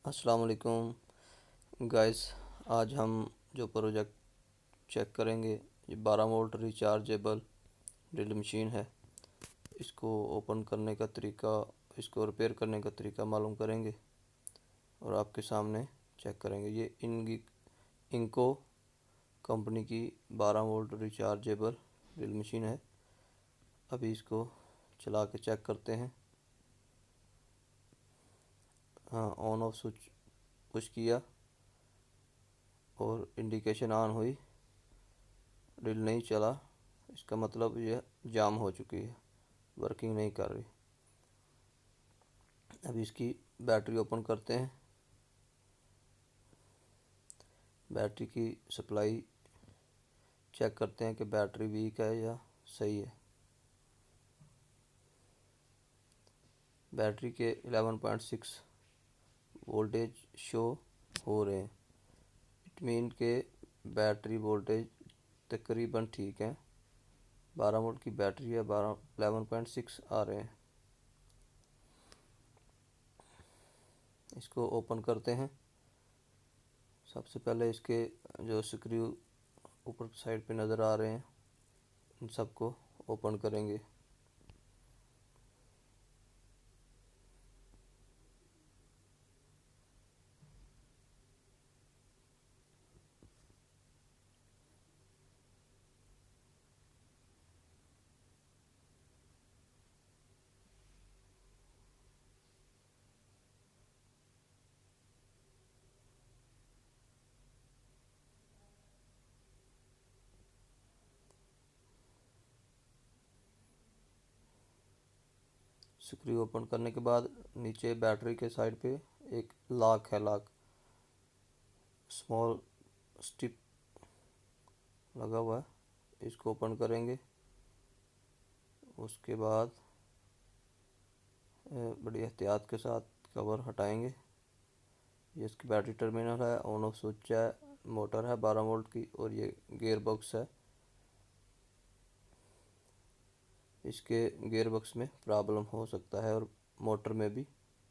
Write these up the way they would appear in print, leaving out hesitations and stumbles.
अस्सलाम वालेकुम गाइस। आज हम जो प्रोजेक्ट चेक करेंगे, ये 12 वोल्ट रिचार्जेबल ड्रिल मशीन है। इसको ओपन करने का तरीका, इसको रिपेयर करने का तरीका मालूम करेंगे और आपके सामने चेक करेंगे। ये इनको कंपनी की 12 वोल्ट रिचार्जेबल ड्रिल मशीन है। अभी इसको चला के चेक करते हैं। हाँ, ऑन ऑफ स्विच पुश किया और इंडिकेशन ऑन हुई, ड्रिल नहीं चला। इसका मतलब यह जाम हो चुकी है, वर्किंग नहीं कर रही। अभी इसकी बैटरी ओपन करते हैं। बैटरी की सप्लाई चेक करते हैं कि बैटरी वीक है या सही है। बैटरी के 11.6 वोल्टेज शो हो रहे हैं। इट मीन के बैटरी वोल्टेज तकरीबन ठीक है। 12 वोल्ट की बैटरी है, 11.6 आ रहे हैं। इसको ओपन करते हैं। सबसे पहले इसके जो स्क्रू ऊपर साइड पे नज़र आ रहे हैं, इन सबको ओपन करेंगे। स्क्रू ओपन करने के बाद नीचे बैटरी के साइड पे एक लॉक है, लॉक स्मॉल स्टिप लगा हुआ है। इसको ओपन करेंगे। उसके बाद बड़ी एहतियात के साथ कवर हटाएंगे। ये इसकी बैटरी टर्मिनल है, ऑन ऑफ स्विच है, मोटर है 12 वोल्ट की और ये गियर बॉक्स है। इसके गियर बॉक्स में प्रॉब्लम हो सकता है और मोटर में भी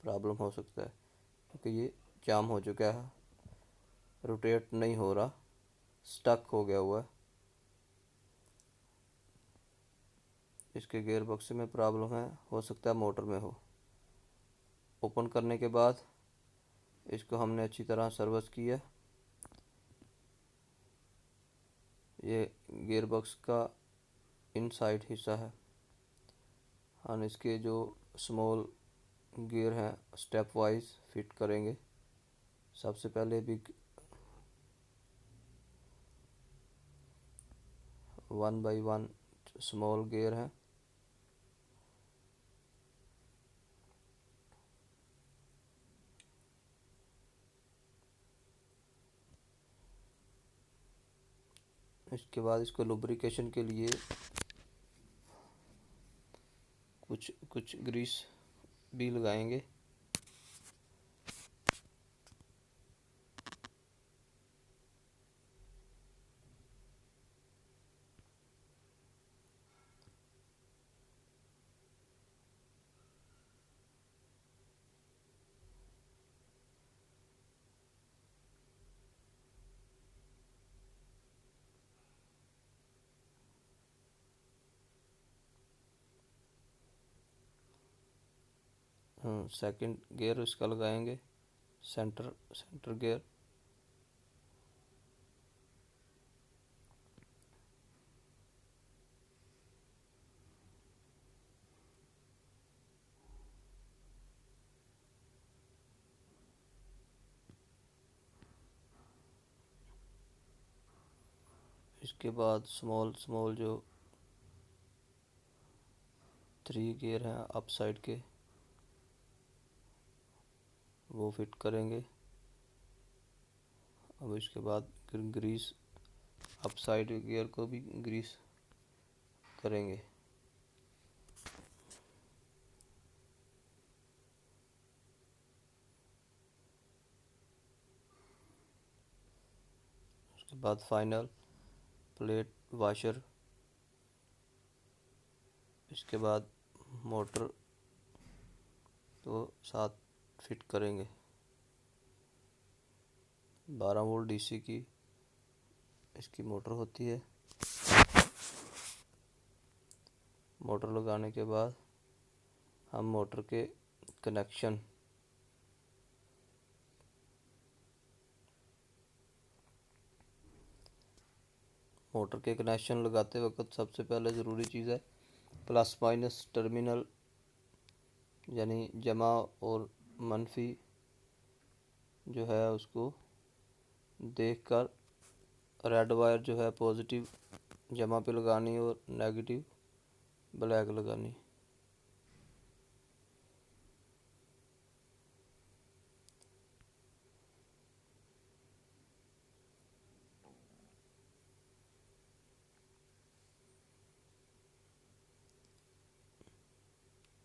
प्रॉब्लम हो सकता है, क्योंकि ये जाम हो चुका है, रोटेट नहीं हो रहा, स्टक हो गया हुआ है। इसके गियर बॉक्स में प्रॉब्लम है, हो सकता है मोटर में हो। ओपन करने के बाद इसको हमने अच्छी तरह सर्विस की है। ये गियर बॉक्स का इनसाइड हिस्सा है। हम इसके जो स्मॉल गियर हैं स्टेप वाइज फिट करेंगे। सबसे पहले भी 1 बाई 1 स्मॉल गियर हैं। इसके बाद इसको लुब्रिकेशन के लिए कुछ कुछ ग्रीस भी लगाएंगे। सेकंड गियर इसका लगाएंगे, सेंटर सेंटर गियर। इसके बाद स्मॉल स्मॉल जो 3 गियर हैं अप साइड के, वो फिट करेंगे। अब इसके बाद ग्रीस अप साइड गियर को भी ग्रीस करेंगे। उसके बाद फाइनल प्लेट वाशर। इसके बाद मोटर तो साथ फिट करेंगे। 12 वोल्ट डीसी की इसकी मोटर होती है। मोटर लगाने के बाद हम मोटर के कनेक्शन लगाते वक्त सबसे पहले ज़रूरी चीज़ है प्लस माइनस टर्मिनल, यानी जमा और मनफी जो है उसको देखकर रेड वायर जो है पॉजिटिव जमा पे लगानी और नेगेटिव ब्लैक लगानी।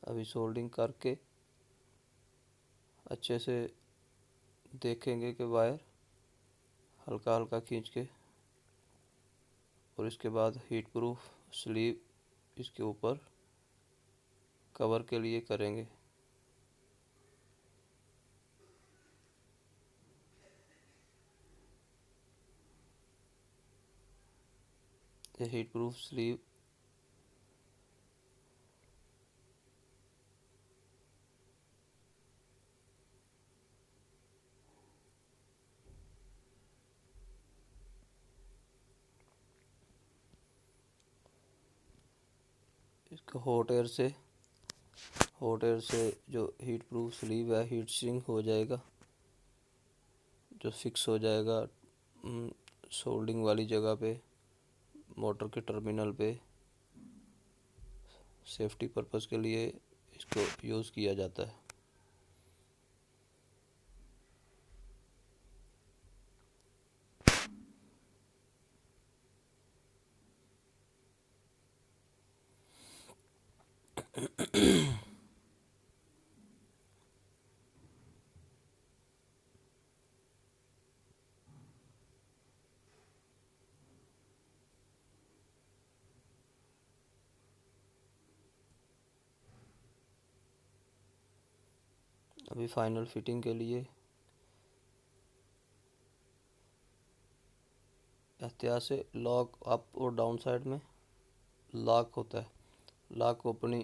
अभी सोल्डिंग करके अच्छे से देखेंगे कि वायर हल्का हल्का खींच के, और इसके बाद हीट प्रूफ स्लीव इसके ऊपर कवर के लिए करेंगे। ये हीट प्रूफ स्लीव इसका हॉट एयर से जो हीट प्रूफ स्लीव है हीट सिंक हो जाएगा, जो फिक्स हो जाएगा सोल्डिंग वाली जगह पे मोटर के टर्मिनल पे। सेफ्टी पर्पस के लिए इसको यूज़ किया जाता है। अभी फाइनल फिटिंग के लिए एहतियात से लॉक अप और डाउन साइड में लॉक होता है, लॉक को अपनी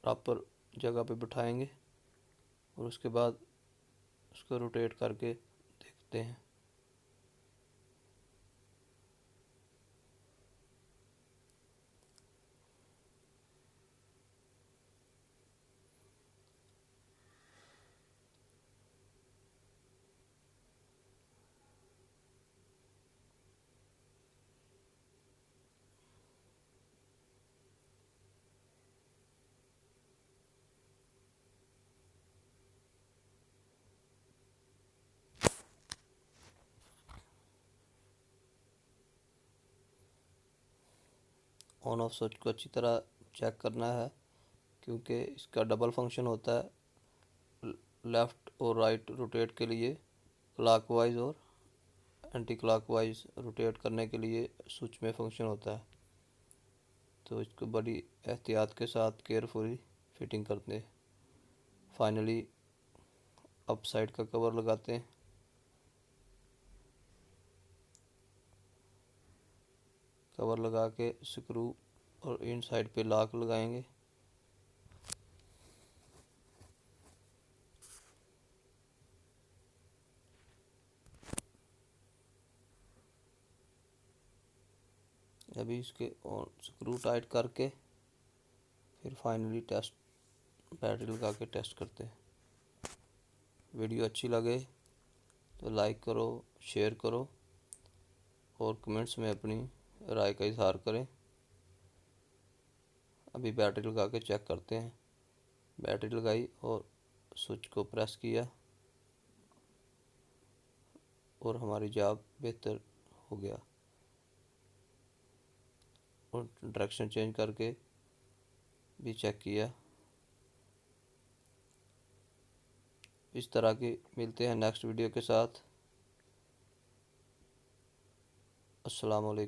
प्रॉपर जगह पे बिठाएंगे और उसके बाद उसको रोटेट करके देखते हैं। ऑन ऑफ स्विच को अच्छी तरह चेक करना है, क्योंकि इसका डबल फंक्शन होता है, लेफ़्ट और राइट रोटेट के लिए क्लॉकवाइज और एंटी क्लॉकवाइज रोटेट करने के लिए स्विच में फंक्शन होता है। तो इसको बड़ी एहतियात के साथ केयरफुली फिटिंग करते हैं। फाइनली अप साइड का कवर लगाते हैं। कवर लगा के स्क्रू और इन साइड पे लॉक लगाएंगे। अभी इसके और स्क्रू टाइट करके फिर फाइनली टेस्ट बैटरी लगा के टेस्ट करते हैं। वीडियो अच्छी लगे तो लाइक करो, शेयर करो और कमेंट्स में अपनी राय का इजहार करें। अभी बैटरी लगा के चेक करते हैं। बैटरी लगाई और स्विच को प्रेस किया और हमारी जॉब बेहतर हो गया, और डायरेक्शन चेंज करके भी चेक किया। इस तरह की मिलते हैं नेक्स्ट वीडियो के साथ। अस्सलाम वालेकुम।